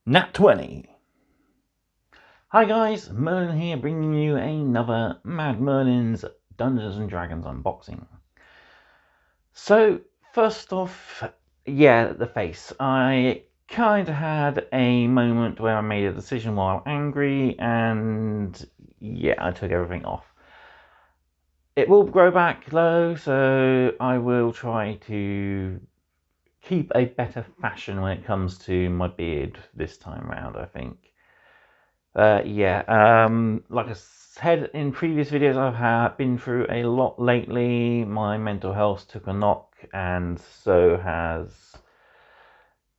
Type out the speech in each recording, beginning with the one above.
Nat 20. Hi guys, Merlin here, bringing you another Mad Merlin's Dungeons and Dragons unboxing. So, first off, the face. I kind of had a moment where I made a decision while angry, and I took everything off. It will grow back though, so I will try to keep a better fashion when it comes to my beard this time round, I think. Like I said in previous videos, I've been through a lot lately. My mental health took a knock, and so has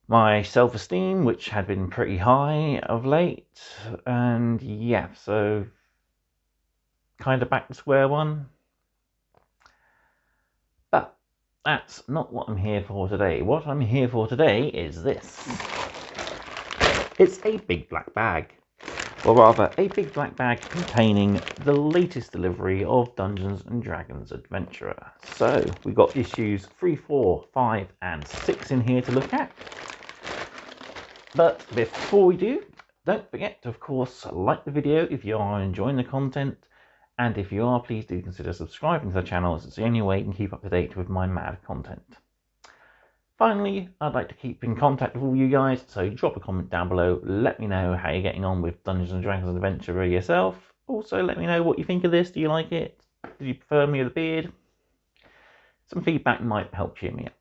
my self-esteem, which had been pretty high of late. And so kind of back to square one. But that's not what I'm here for today. What I'm here for today is this. It's a big black bag. Or rather, a big black bag containing the latest delivery of Dungeons & Dragons Adventurer. So, we've got issues 3, 4, 5 and 6 in here to look at. But before we do, don't forget to, of course, like the video if you are enjoying the content. And if you are, please do consider subscribing to the channel, as it's the only way you can keep up to date with my mad content. Finally, I'd like to keep in contact with all you guys, so drop a comment down below, let me know how you're getting on with Dungeons & Dragons Adventurer yourself. Also, let me know what you think of this. Do you like it? Do you prefer me with a beard? Some feedback might help cheer me up.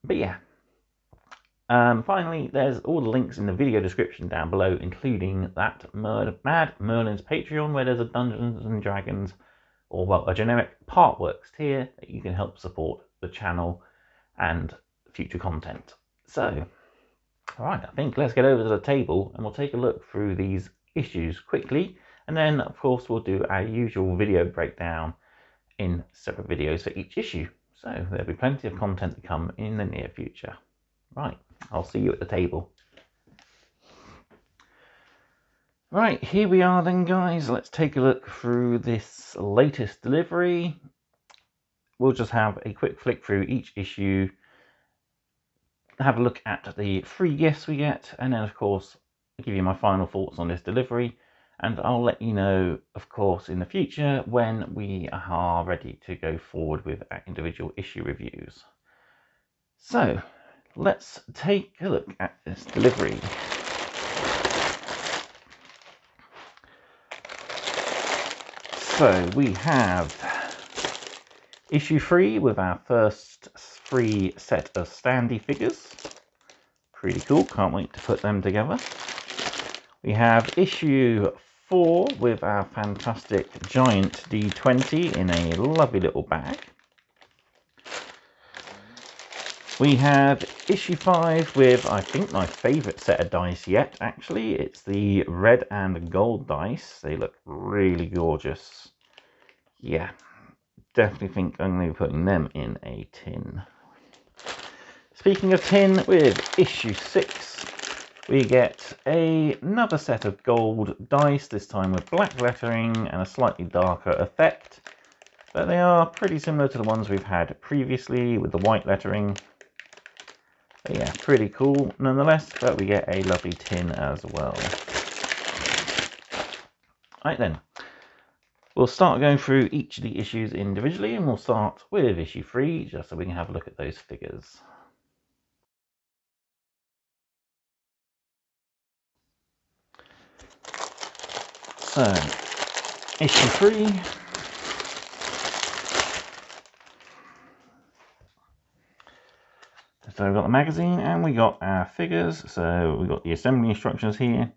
But finally, there's all the links in the video description down below, including that Mad Merlin's Patreon, where there's a Dungeons & Dragons, or well, a generic partworks tier that you can help support the channel and future content. So, alright, I think let's get over to the table and we'll take a look through these issues quickly, and then of course we'll do our usual video breakdown in separate videos for each issue. So there'll be plenty of content to come in the near future. Right, I'll see you at the table. Right, here we are then guys, let's take a look through this latest delivery. We'll just have a quick flick through each issue, have a look at the free gifts we get, and then of course give you my final thoughts on this delivery, and I'll let you know of course in the future when we are ready to go forward with our individual issue reviews. So let's take a look at this delivery. So we have issue 3 with our first free set of standee figures. Pretty cool, can't wait to put them together. We have issue 4 with our fantastic giant D20 in a lovely little bag. We have issue 5 with, I think, my favourite set of dice yet, actually. It's the red and gold dice. They look really gorgeous. Yeah, definitely think I'm going to be putting them in a tin. Speaking of tin, with issue 6, we get another set of gold dice, this time with black lettering and a slightly darker effect. But they are pretty similar to the ones we've had previously with the white lettering. But yeah, pretty cool nonetheless, but we get a lovely tin as well. Right then, we'll start going through each of the issues individually, and we'll start with issue 3, just so we can have a look at those figures. So, issue 3. So we've got the magazine and we got our figures. So we've got the assembly instructions here.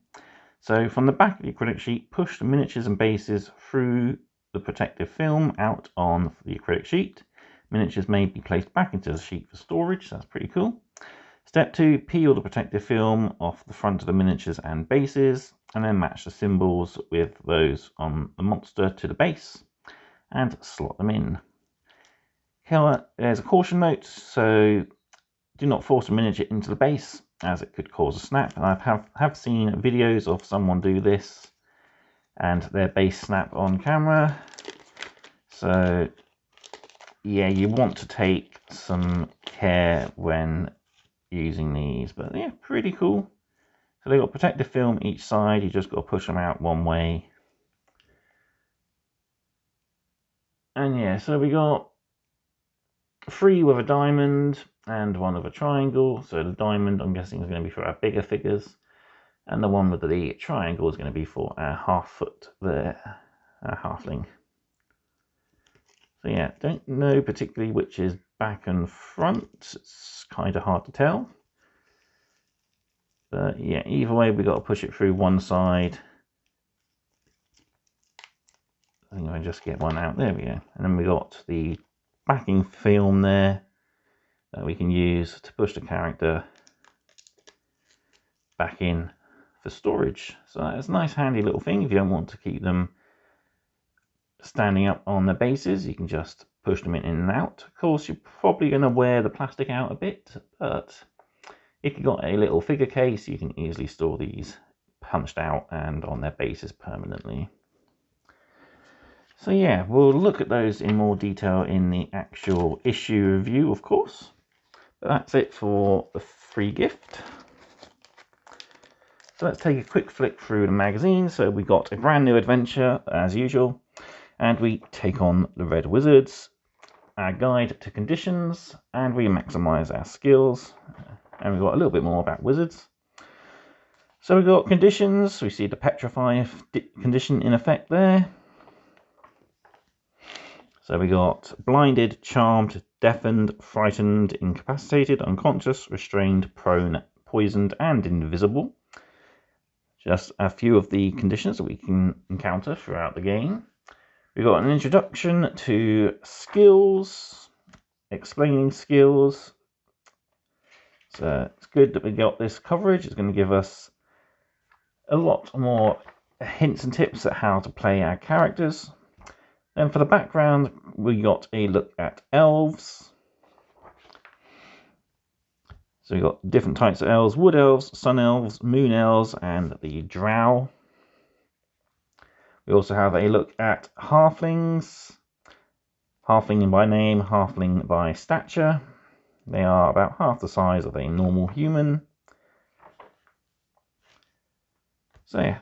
So from the back of the acrylic sheet, push the miniatures and bases through the protective film out on the acrylic sheet. Miniatures may be placed back into the sheet for storage. So that's pretty cool. Step 2, peel the protective film off the front of the miniatures and bases, and then match the symbols with those on the monster to the base and slot them in. There's a caution note, so do not force a miniature into the base, as it could cause a snap. And I have seen videos of someone do this and their base snap on camera. So yeah, you want to take some care when using these, but yeah, pretty cool. So they've got protective film each side, you just got to push them out one way. And yeah, so we got 3 with a diamond and 1 with a triangle. So the diamond, I'm guessing, is going to be for our bigger figures. And the one with the triangle is going to be for our half-foot there, our halfling. So yeah, don't know particularly which is back and front. It's kind of hard to tell. But yeah, either way, we've got to push it through one side. I think I just get one out. There we go. And then we got the backing film there that we can use to push the character back in for storage. So that's a nice handy little thing. If you don't want to keep them standing up on the bases, you can just push them in and out. Of course, you're probably going to wear the plastic out a bit, but if you've got a little figure case, you can easily store these punched out and on their bases permanently. So yeah, we'll look at those in more detail in the actual issue review, of course. But that's it for the free gift. So let's take a quick flick through the magazine. So we got a brand new adventure, as usual, and we take on the Red Wizards, our guide to conditions, and we maximize our skills. And we've got a little bit more about wizards. So we've got conditions. We see the petrify condition in effect there. So we got blinded, charmed, deafened, frightened, incapacitated, unconscious, restrained, prone, poisoned, and invisible. Just a few of the conditions that we can encounter throughout the game. We've got an introduction to skills, explaining skills. So it's good that we got this coverage. It's going to give us a lot more hints and tips at how to play our characters. Then for the background, we got a look at elves. So we've got different types of elves: wood elves, sun elves, moon elves, and the drow. We also have a look at halflings. Halfling by name, halfling by stature. They are about half the size of a normal human. So yeah,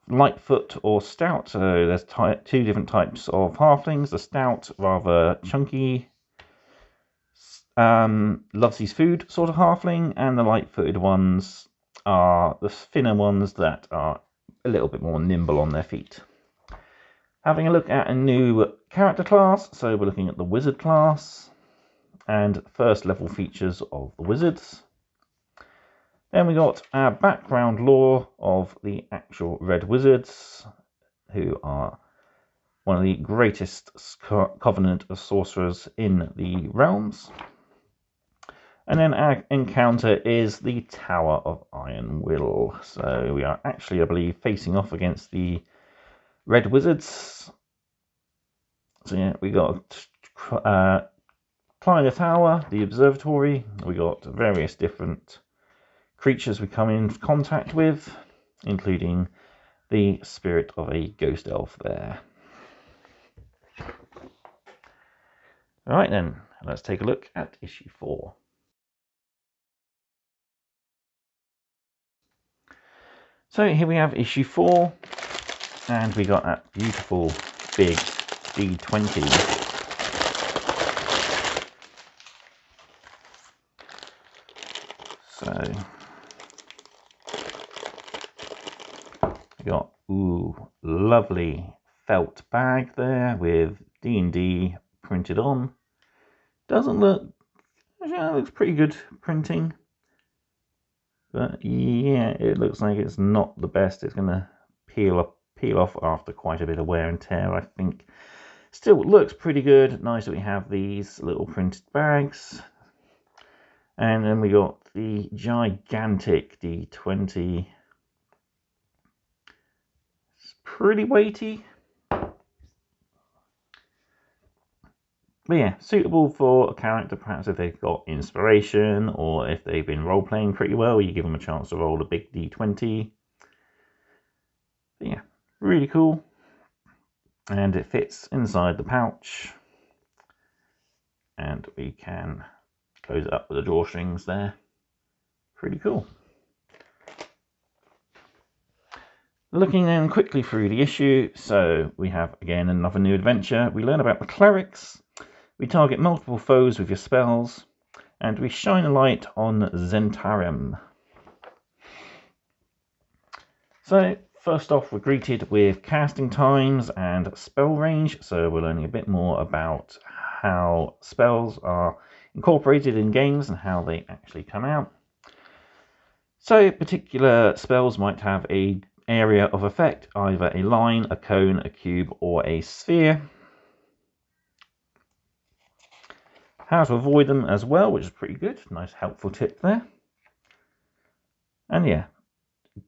Lightfoot or stout. So there's 2 different types of halflings. The stout, rather chunky, loves his food sort of halfling, and the light-footed ones are the thinner ones that are a little bit more nimble on their feet. Having a look at a new character class, so we're looking at the wizard class and first level features of the wizards. Then we got our background lore of the actual Red Wizards, who are one of the greatest covenant of sorcerers in the realms. And then our encounter is the Tower of Iron Will. So we are actually, I believe, facing off against the Red Wizards. So yeah, we got climb the tower, the observatory. We got various different creatures we come in contact with, including the spirit of a ghost elf there. Alright then, let's take a look at issue 4. So here we have issue 4, and we got that beautiful big D20. So we got lovely felt bag there with D&D printed on. Doesn't look, yeah, it looks pretty good printing, but yeah, it looks like it's not the best. It's gonna peel off after quite a bit of wear and tear, I think. Still looks pretty good. Nice that we have these little printed bags. And then we got the gigantic D20. It's pretty weighty. But yeah, suitable for a character, perhaps if they've got inspiration or if they've been role-playing pretty well, you give them a chance to roll a big D20. But yeah, really cool. And it fits inside the pouch. And we can close it up with the drawstrings there. Pretty cool. Looking then quickly through the issue, so we have again another new adventure. We learn about the clerics, we target multiple foes with your spells, and we shine a light on Zentarim. So first off, we're greeted with casting times and spell range, so we're learning a bit more about how spells are incorporated in games and how they actually come out. So particular spells might have a area of effect, either a line, a cone, a cube, or a sphere. How to avoid them as well, which is pretty good. Nice helpful tip there. And yeah,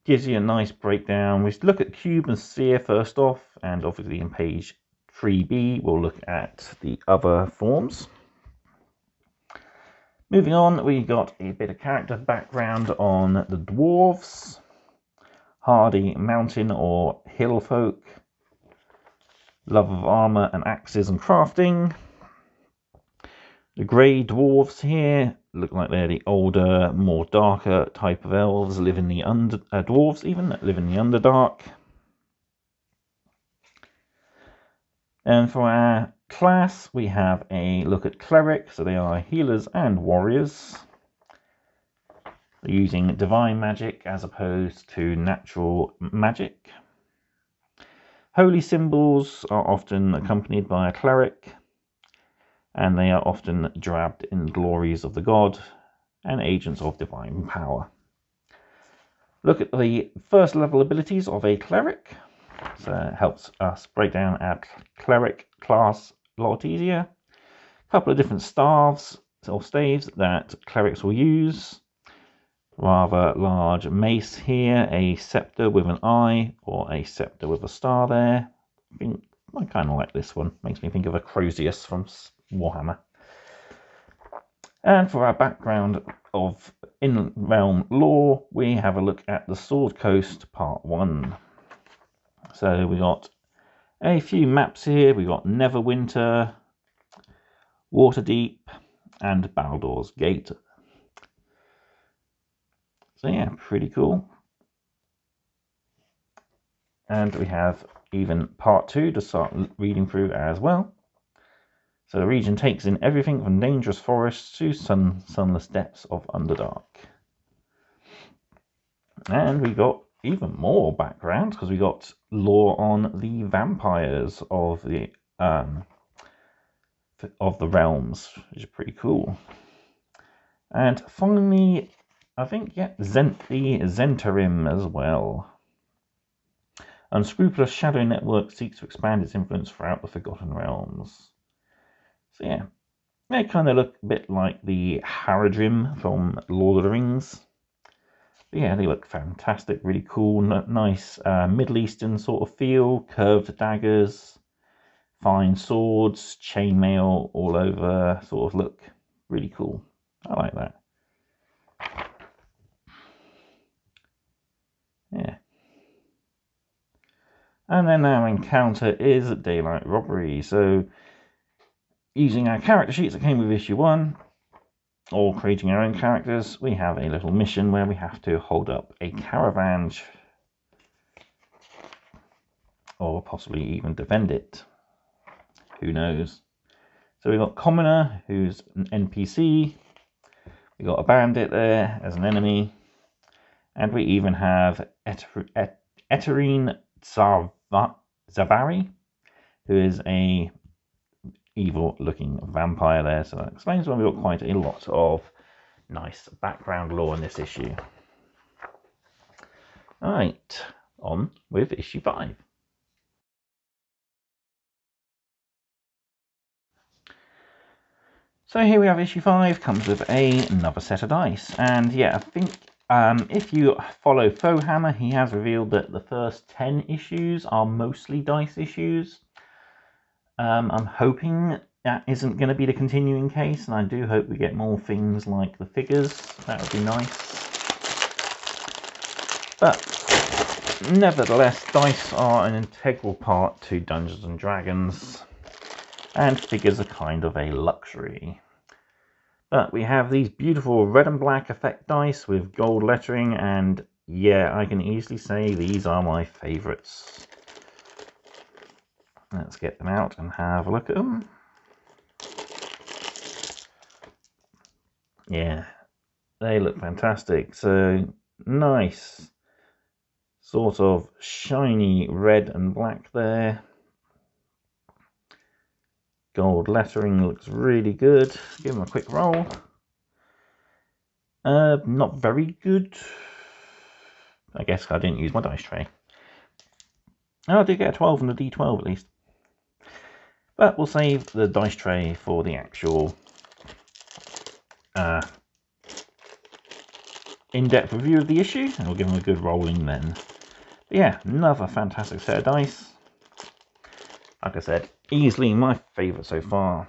gives you a nice breakdown. We look at cube and sphere first off, and obviously in page 3b we'll look at the other forms. Moving on, we got a bit of character background on the Dwarves, hardy mountain or hill folk, love of armor and axes and crafting. The grey dwarves here look like they're the older, more darker type of elves, live in the dwarves even that live in the Underdark. And for our class, we have a look at cleric, so they are healers and warriors. They're using divine magic as opposed to natural magic. Holy symbols are often accompanied by a cleric, and they are often draped in glories of the god and agents of divine power. Look at the first level abilities of a cleric. So it helps us break down our cleric class a lot easier. A couple of different staves or staves that clerics will use. Rather large mace here, a scepter with an eye or a scepter with a star there. I kind of like this one. Makes me think of a Crozius from Warhammer. And for our background of in-realm lore, we have a look at the Sword Coast Part 1. So we got a few maps here. We got Neverwinter, Waterdeep, and Baldur's Gate. So yeah, pretty cool. And we have even Part 2 to start reading through as well. So the region takes in everything from dangerous forests to sunless depths of Underdark. And we got even more background because we got lore on the vampires of the realms, which is pretty cool. And finally, I think, yeah, Zentarim as well. Unscrupulous shadow network seeks to expand its influence throughout the Forgotten Realms. So yeah, they kind of look a bit like the Haradrim from Lord of the Rings. But yeah, they look fantastic, really cool, nice Middle Eastern sort of feel, curved daggers, fine swords, chainmail all over sort of look. Really cool. I like that. Yeah. And then our encounter is daylight robbery. So using our character sheets that came with issue 1, or creating our own characters, we have a little mission where we have to hold up a caravan, or possibly even defend it. Who knows? So we've got Commoner, who's an NPC. We've got a bandit there as an enemy. And we even have Eterine Zavari, who is a evil-looking vampire there. So that explains why we've got quite a lot of nice background lore in this issue. Alright, on with issue 5. So here we have issue 5, comes with another set of dice. And yeah, I think if you follow Fohammer, he has revealed that the first 10 issues are mostly dice issues. I'm hoping that isn't going to be the continuing case, and I do hope we get more things like the figures. That would be nice. But nevertheless, dice are an integral part to Dungeons and Dragons, and figures are kind of a luxury. But we have these beautiful red and black effect dice with gold lettering and yeah, I can easily say these are my favourites. Let's get them out and have a look at them. Yeah, they look fantastic. So nice, sort of shiny red and black there. Gold lettering looks really good. Give them a quick roll. Not very good. I guess I didn't use my dice tray. Oh, I did get a 12 and a D12 at least. But we'll save the dice tray for the actual in-depth review of the issue, and we'll give them a good rolling then. But yeah, another fantastic set of dice. Like I said, easily my favourite so far.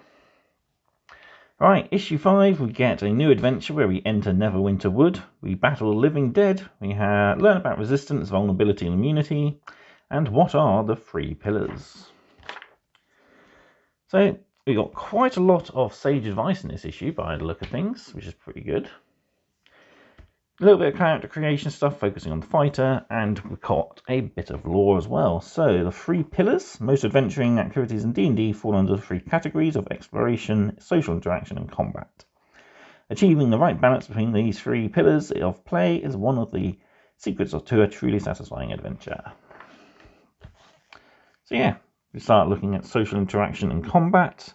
Right, issue 5, we get a new adventure where we enter Neverwinter Wood. We battle living dead. We learn about resistance, vulnerability, and immunity. And what are the 3 pillars? So we got quite a lot of sage advice in this issue by the look of things, which is pretty good. A little bit of character creation stuff focusing on the fighter, and we've got a bit of lore as well. So the 3 pillars, most adventuring activities in D&D fall under the 3 categories of exploration, social interaction and combat. Achieving the right balance between these 3 pillars of play is one of the secrets to a truly satisfying adventure. So yeah, we start looking at social interaction and combat,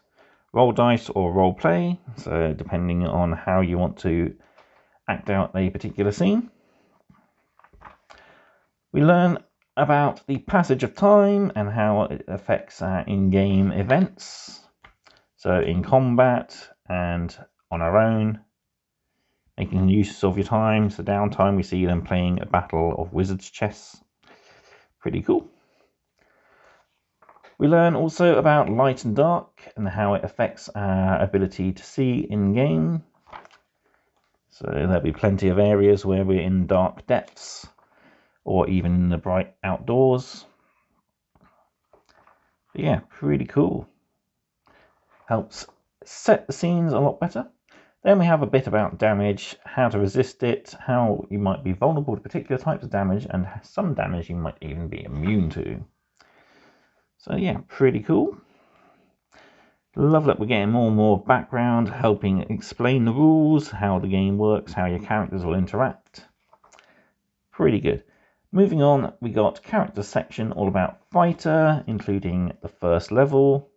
roll dice or role play, so depending on how you want to act out a particular scene. We learn about the passage of time and how it affects our in-game events. So in combat and on our own, making use of your time. So downtime, we see them playing a battle of wizard's chess. Pretty cool. We learn also about light and dark and how it affects our ability to see in-game. So there'll be plenty of areas where we're in dark depths or even in the bright outdoors. But yeah, pretty cool. Helps set the scenes a lot better. Then we have a bit about damage, how to resist it, how you might be vulnerable to particular types of damage, and some damage you might even be immune to. So yeah, pretty cool. Love that we're getting more and more background, helping explain the rules, how the game works, how your characters will interact. Pretty good. Moving on, we got character section all about fighter, including the first level.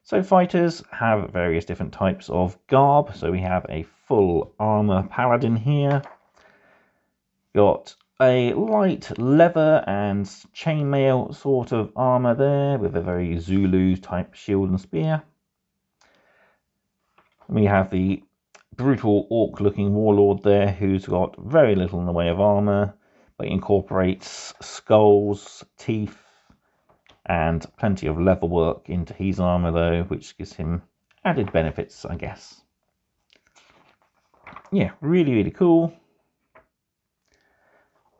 So fighters have various different types of garb. So we have a full armor paladin here. Got a light leather and chainmail sort of armor there with a very Zulu type shield and spear. We have the brutal orc-looking warlord there who's got very little in the way of armor, but incorporates skulls, teeth, and plenty of leather work into his armor though, which gives him added benefits, I guess. Yeah, really, really cool.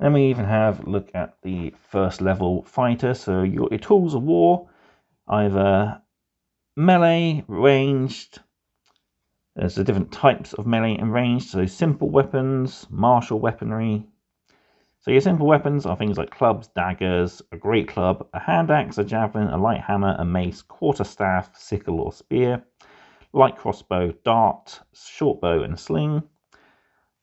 Then we even have a look at the first level fighter. So your tools of war, either melee, ranged. There's the different types of melee and ranged. So simple weapons, martial weaponry. So your simple weapons are things like clubs, daggers, a great club, a hand axe, a javelin, a light hammer, a mace, quarterstaff, sickle or spear, light crossbow, dart, short bow and sling.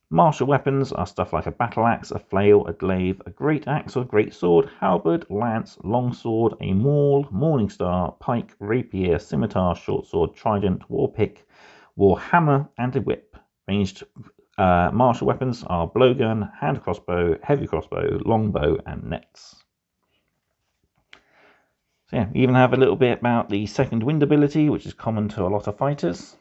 Martial weapons are stuff like a battle axe, a flail, a glaive, a great axe or great sword, halberd, lance, longsword, a maul, morning star, pike, rapier, scimitar, short sword, trident, war pick, war hammer, and a whip. Ranged martial weapons are blowgun, hand crossbow, heavy crossbow, longbow, and nets. So yeah, we even have a little bit about the second wind ability, which is common to a lot of fighters.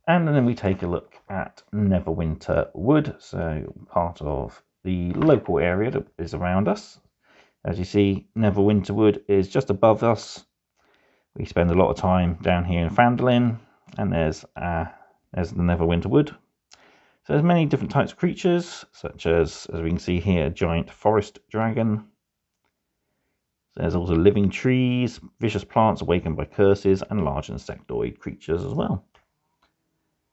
And then we take a look at Neverwinter Wood, so part of the local area that is around us. As you see, Neverwinter Wood is just above us. We spend a lot of time down here in Phandalin, and there's the Neverwinter Wood. So there's many different types of creatures, such as we can see here, a giant forest dragon. There's also living trees, vicious plants awakened by curses, and large insectoid creatures as well.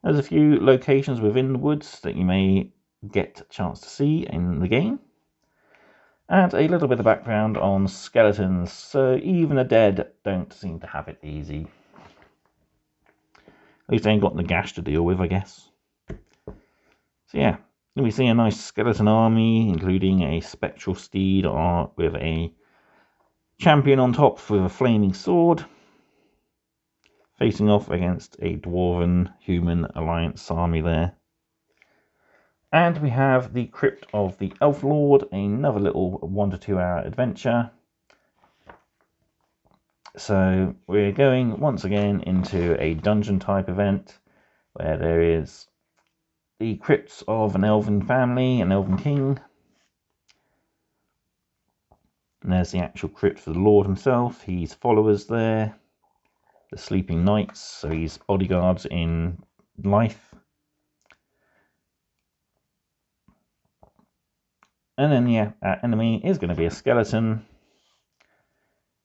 There's a few locations within the woods that you may get a chance to see in the game. And a little bit of background on skeletons, so even the dead don't seem to have it easy. At least they ain't got Nagash to deal with, I guess. So yeah, we see a nice skeleton army, including a spectral steed with a champion on top with a flaming sword, facing off against a dwarven human alliance army there. And we have the Crypt of the Elf Lord, another little 1 to 2 hour adventure. So we're going once again into a dungeon type event where there is the crypts of an elven family, an elven king. And there's the actual crypt for the Lord himself, his followers there, the sleeping knights, so he's bodyguards in life. And then, yeah, our enemy is going to be a skeleton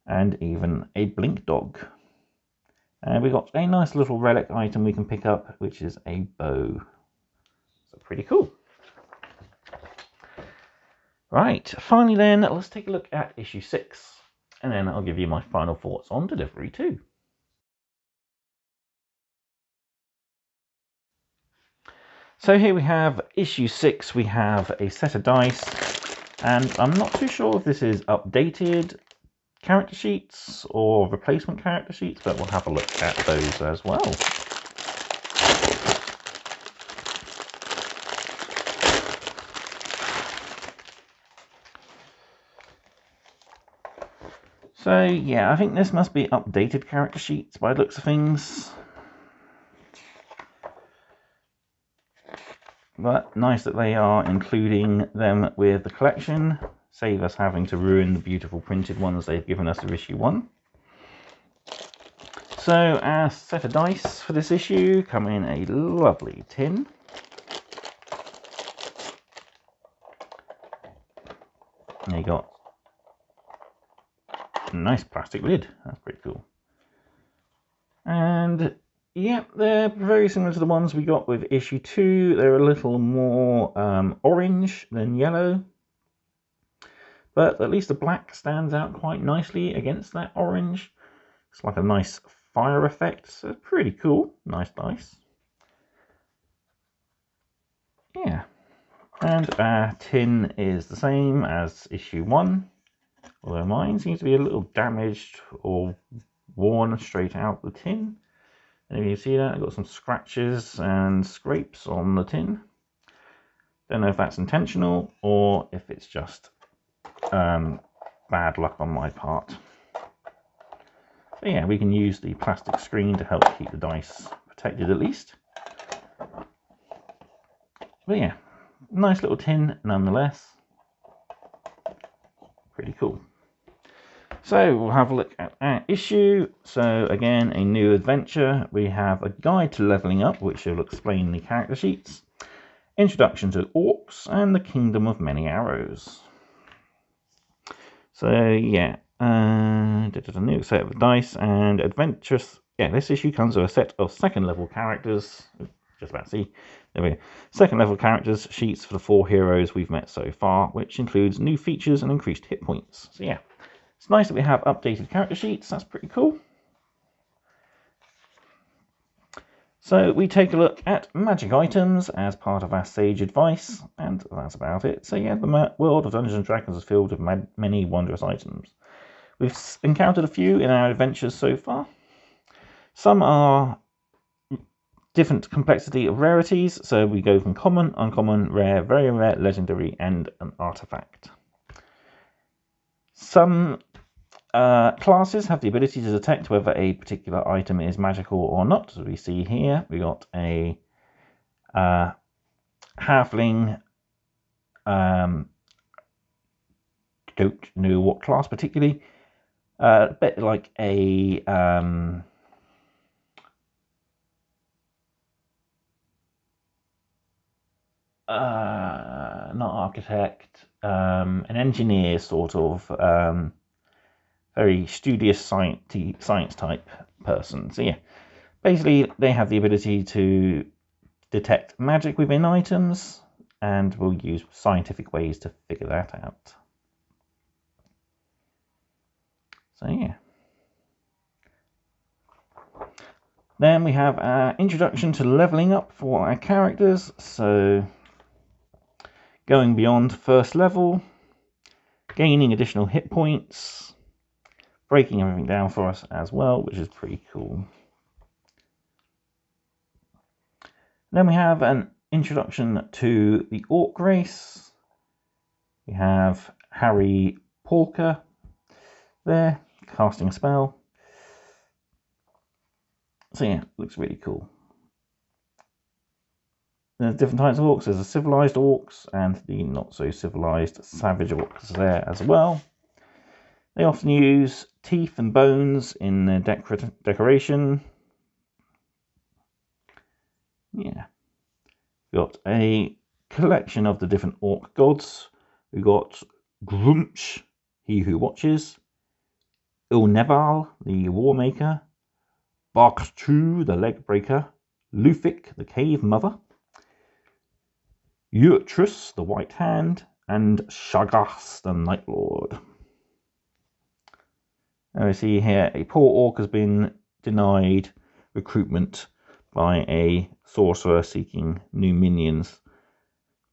and even a blink dog. And we've got a nice little relic item we can pick up, which is a bow. So pretty cool. Right, finally then, let's take a look at issue 6. And then I'll give you my final thoughts on delivery 2. So here we have issue 6, we have a set of dice, and I'm not too sure if this is updated character sheets or replacement character sheets, but we'll have a look at those as well. So yeah, I think this must be updated character sheets by the looks of things. But nice that they are including them with the collection. Save us having to ruin the beautiful printed ones they've given us for issue 1. So our set of dice for this issue come in a lovely tin. And they got a nice plastic lid. That's pretty cool. And yeah, they're very similar to the ones we got with issue 2. They're a little more orange than yellow. But at least the black stands out quite nicely against that orange. It's like a nice fire effect. So pretty cool. Nice dice. Yeah. And our tin is the same as issue 1. Although mine seems to be a little damaged or worn straight out the tin. And if you see that, I've got some scratches and scrapes on the tin. Don't know if that's intentional or if it's just bad luck on my part. But yeah, we can use the plastic screen to help keep the dice protected at least. But yeah, nice little tin nonetheless. Pretty cool. So we'll have a look at our issue. So again, a new adventure. We have a guide to leveling up, which will explain the character sheets, introduction to orcs, and the kingdom of many arrows. So yeah, a new set of dice and adventures. Yeah, this issue comes with a set of second level characters. Just about to see. There we go. Second level characters sheets for the 4 heroes we've met so far, which includes new features and increased hit points. So yeah, it's nice that we have updated character sheets. That's pretty cool. So we take a look at magic items as part of our sage advice, and that's about it. So yeah, the world of Dungeons & Dragons is filled with many wondrous items. We've encountered a few in our adventures so far. Some are different complexity of rarities, so we go from common, uncommon, rare, very rare, legendary, and an artifact. Some classes have the ability to detect whether a particular item is magical or not. As we see here, we got a halfling, don't know what class particularly, a bit like a not architect, an engineer sort of, very studious science type person. So yeah, basically they have the ability to detect magic within items, and we'll use scientific ways to figure that out. So yeah. Then we have our introduction to leveling up for our characters. So going beyond first level, gaining additional hit points, breaking everything down for us as well, which is pretty cool. Then we have an introduction to the Orc race. We have Harry Porker there, casting a spell. So yeah, looks really cool. There's different types of orcs. There's the civilized orcs and the not so civilized savage orcs there as well. They often use teeth and bones in their decoration. Yeah. We've got a collection of the different orc gods. We've got Grumsh, he who watches. Ilneval, the war maker. Barktu, the leg breaker. Lufik, the cave mother. Urtrus, the white hand. And Shagas, the night lord. Now we see here a poor orc has been denied recruitment by a sorcerer seeking new minions.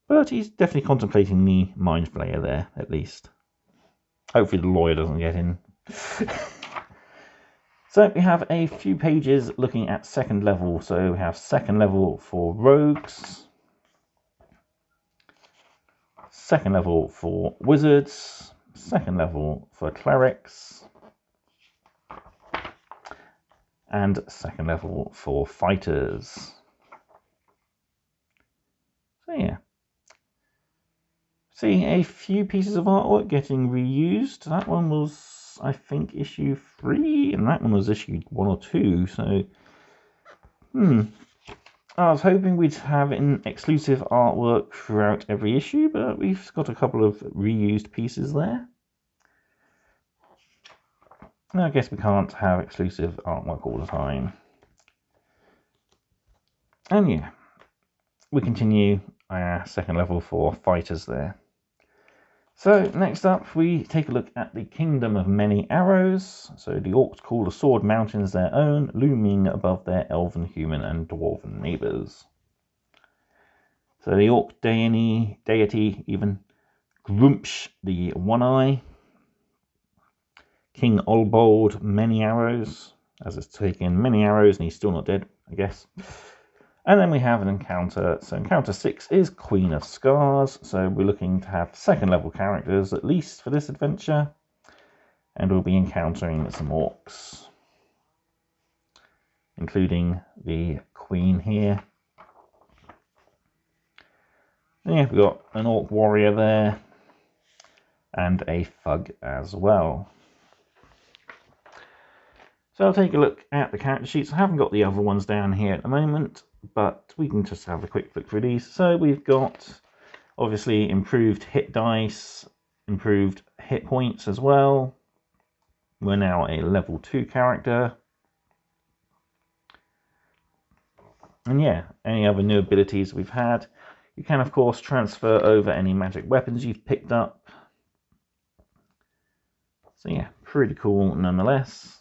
But he's definitely contemplating the mind flayer there, at least. Hopefully the lawyer doesn't get in. So we have a few pages looking at second level. So we have second level for rogues. Second level for wizards. Second level for clerics. And second level for fighters. So yeah. See a few pieces of artwork getting reused. That one was, I think, issue 3, and that one was issued 1 or 2. So, I was hoping we'd have an exclusive artwork throughout every issue, but we've got a couple of reused pieces there. I guess we can't have exclusive artwork all the time. And yeah, we continue our second level for fighters there. So next up we take a look at the Kingdom of Many Arrows. So the orcs call the Sword Mountains their own, looming above their elven, human and dwarven neighbours. So the orc deity even, Grumsh the One Eye, King Olbold Many Arrows, as it's taken many arrows and he's still not dead, I guess. And then we have an encounter. So encounter 6 is Queen of Scars. So we're looking to have second level characters at least for this adventure. And we'll be encountering some orcs, including the Queen here. And yeah, we've got an orc warrior there and a thug as well. So I'll take a look at the character sheets. I haven't got the other ones down here at the moment, but we can just have a quick flick through these. So we've got obviously improved hit dice, improved hit points as well. We're now a level 2 character. And yeah, any other new abilities we've had. You can of course transfer over any magic weapons you've picked up. So yeah, pretty cool nonetheless.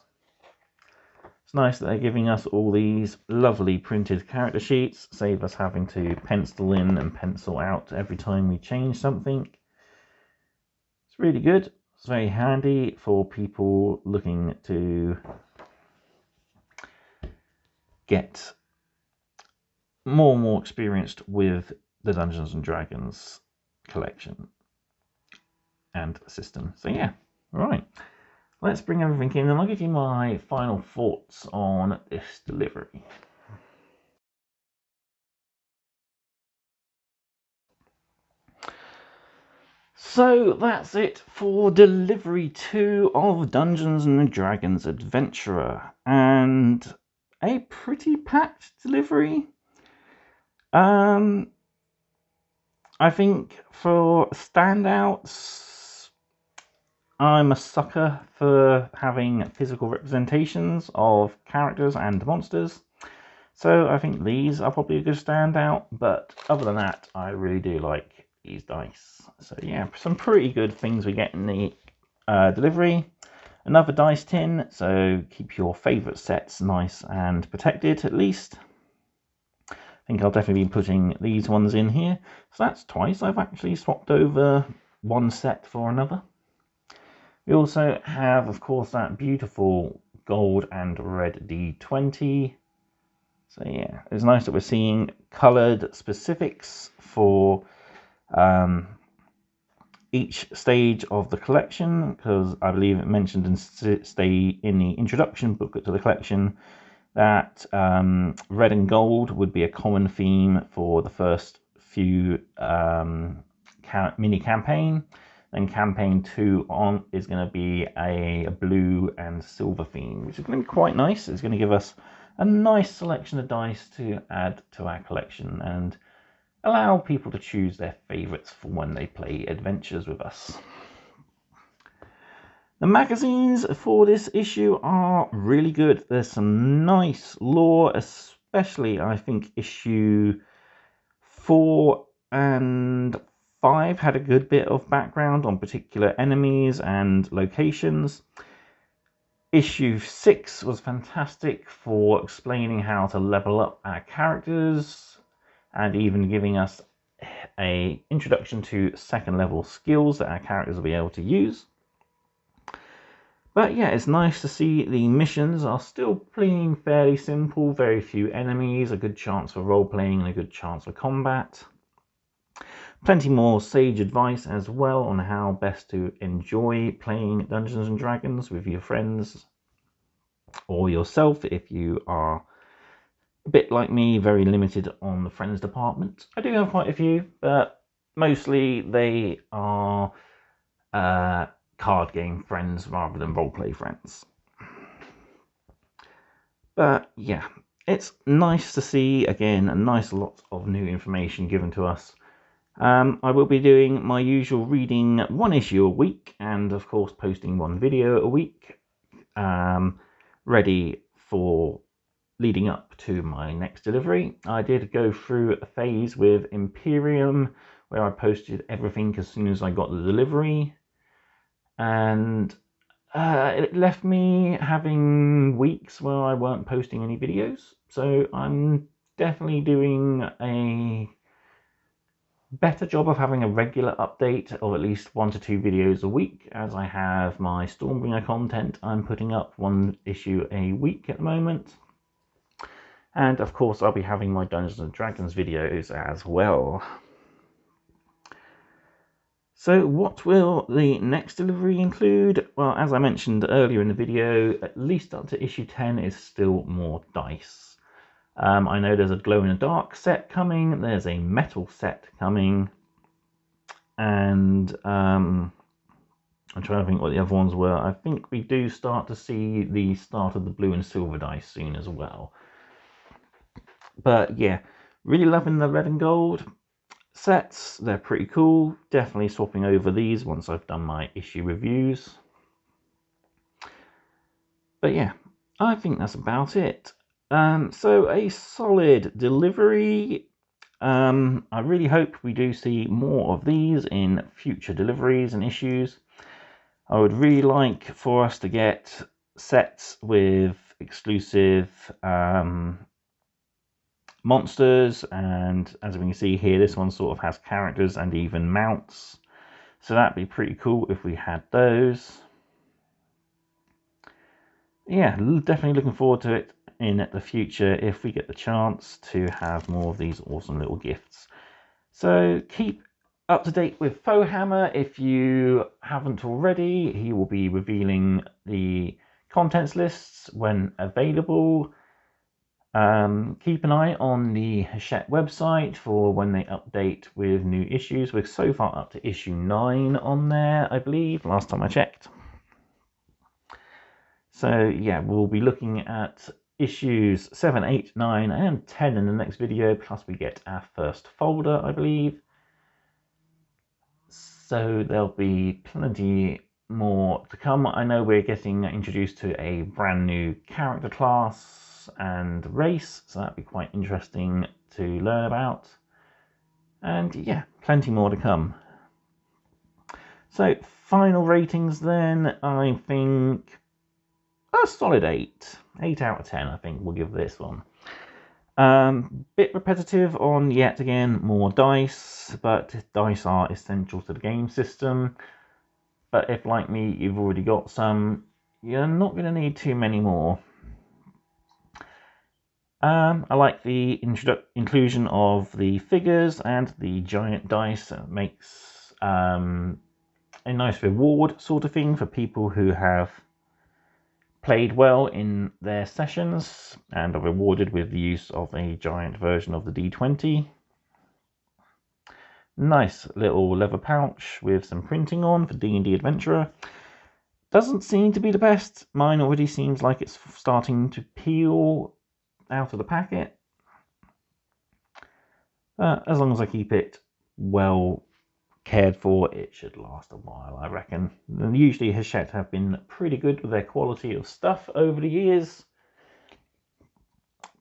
It's nice that they're giving us all these lovely printed character sheets, save us having to pencil in and pencil out every time we change something. It's really good. It's very handy for people looking to get more and more experienced with the Dungeons and Dragons collection and system. So yeah, right. Let's bring everything in and I'll give you my final thoughts on this delivery. So that's it for delivery 2 of Dungeons and Dragons Adventurer, and a pretty packed delivery. I think for standouts, I'm a sucker for having physical representations of characters and monsters. So I think these are probably a good standout, but other than that, I really do like these dice. So yeah, some pretty good things we get in the delivery. Another dice tin, so keep your favourite sets nice and protected at least. I think I'll definitely be putting these ones in here. So that's twice I've actually swapped over one set for another. We also have, of course, that beautiful gold and red D20. So yeah, it's nice that we're seeing coloured specifics for each stage of the collection, because I believe it mentioned in the introduction booklet to the collection that red and gold would be a common theme for the first few mini campaign. Then campaign 2 on is going to be a blue and silver theme, which is going to be quite nice. It's going to give us a nice selection of dice to add to our collection and allow people to choose their favourites for when they play adventures with us. The magazines for this issue are really good. There's some nice lore, especially I think issue 4 and 5 had a good bit of background on particular enemies and locations. Issue 6 was fantastic for explaining how to level up our characters and even giving us an introduction to second level skills that our characters will be able to use. But yeah, it's nice to see the missions are still playing fairly simple, very few enemies, a good chance for role-playing and a good chance for combat. Plenty more sage advice as well on how best to enjoy playing Dungeons & Dragons with your friends or yourself if you are a bit like me, very limited on the friends department. I do have quite a few, but mostly they are card game friends rather than roleplay friends. But yeah, it's nice to see, again, a nice lot of new information given to us. I will be doing my usual reading one issue a week and of course posting one video a week, ready for leading up to my next delivery. I did go through a phase with Imperium where I posted everything as soon as I got the delivery, and it left me having weeks where I weren't posting any videos. So I'm definitely doing a better job of having a regular update of at least 1 to 2 videos a week, as I have my Stormbringer content. I'm putting up 1 issue a week at the moment. And of course I'll be having my Dungeons & Dragons videos as well. So what will the next delivery include? Well, as I mentioned earlier in the video, at least up to issue 10 is still more dice. I know there's a glow-in-the-dark set coming, there's a metal set coming, and I'm trying to think what the other ones were. I think we do start to see the start of the blue and silver dice soon as well. But yeah, really loving the red and gold sets. They're pretty cool. Definitely swapping over these once I've done my issue reviews. But yeah, I think that's about it. So a solid delivery. I really hope we do see more of these in future deliveries and issues. I would really like for us to get sets with exclusive monsters, and as we can see here, this one sort of has characters and even mounts. So that'd be pretty cool if we had those. Yeah, definitely looking forward to it in the future if we get the chance to have more of these awesome little gifts. So keep up to date with Fohammer if you haven't already. He will be revealing the contents lists when available. Keep an eye on the Hachette website for when they update with new issues. We're so far up to issue 9 on there, I believe, last time I checked. So yeah, we'll be looking at issues 7, 8, 9 and 10 in the next video, plus we get our first folder, I believe. So there'll be plenty more to come. I know we're getting introduced to a brand new character class and race, so that'd be quite interesting to learn about. And yeah, plenty more to come. So final ratings then, I think a solid 8 out of 10. I think we'll give this one. Bit repetitive on yet again more dice, but dice are essential to the game system. But if, like me, you've already got some, you're not going to need too many more. I like the inclusion of the figures and the giant dice. It makes a nice reward sort of thing for people who have played well in their sessions and are rewarded with the use of a giant version of the D20. Nice little leather pouch with some printing on for D&D Adventurer. Doesn't seem to be the best. Mine already seems like it's starting to peel out of the packet. As long as I keep it well cared for, it should last a while, I reckon. And usually Hachette have been pretty good with their quality of stuff over the years.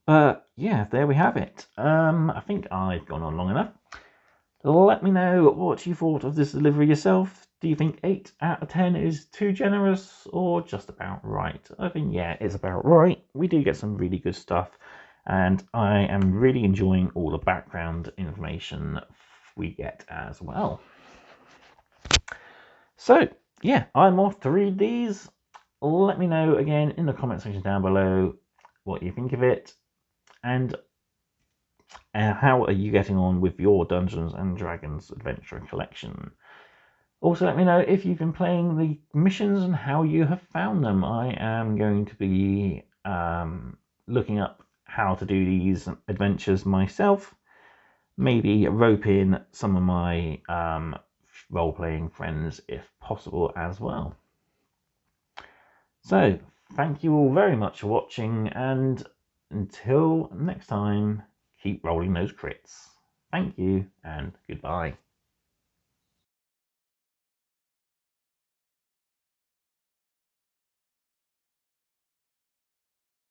Yeah, there we have it. I think I've gone on long enough. Let me know what you thought of this delivery yourself. Do you think 8 out of 10 is too generous or just about right? I think, yeah, it's about right. We do get some really good stuff, and I am really enjoying all the background information we get as well. So, yeah, I'm off to read these. Let me know again in the comment section down below what you think of it, and how are you getting on with your Dungeons and Dragons Adventure collection. Also, let me know if you've been playing the missions and how you have found them. I am going to be looking up how to do these adventures myself. Maybe rope in some of my role-playing friends if possible as well. So, thank you all very much for watching, and until next time, keep rolling those crits. Thank you, and goodbye.